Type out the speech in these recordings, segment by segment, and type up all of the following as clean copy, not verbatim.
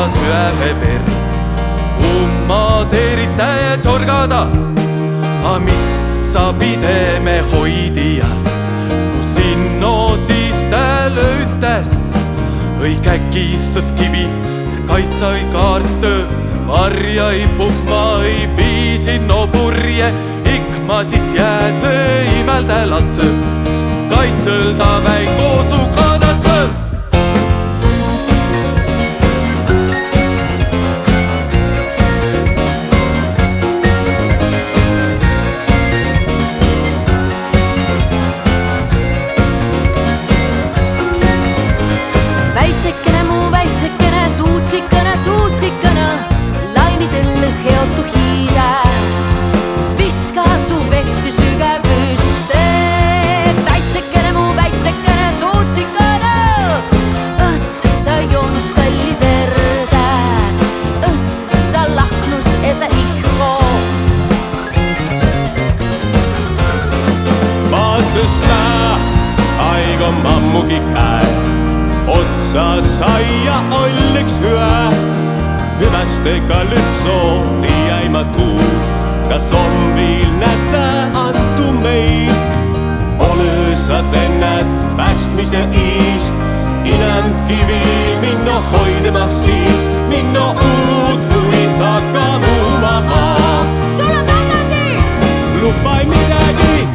Syöme verd, ummad eritäie tsorgada. A mis sa pideme hoidijast, ku sinno siis täällä ütes. Õi käkisõs kivi, kaitsai kaartõ, varjai puhma, õi viisi no purje. Ikma siis jääsõ imeltä latsõ, kaitsõlda väikoosu kanatsõ. Heottu hiire, viska su vessi sügävyste. Väitsekene, mu väitsekene, tuutsikene. Õtt sa joonus kalli verde, õtt sa lahknus esa ihro. Vaasusta aigo mammugi käe, otsa saia olliks hyö. Hyvästega lypsoo, tiiäimä tuu, kas on viil nätä antu meil. Olõsad ennät päästmise iist, inänd kivil minno hoidemah siin, minno uudsuid aga muumama. Tule tagasi! Lupai midagi!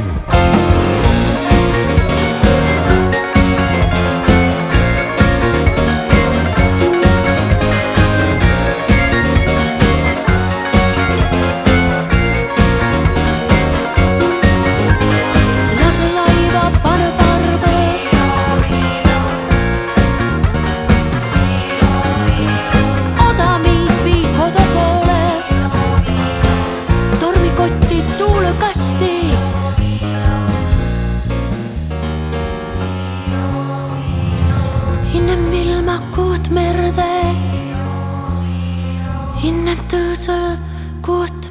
Innem ilmakut merde, innem tõõsel kuut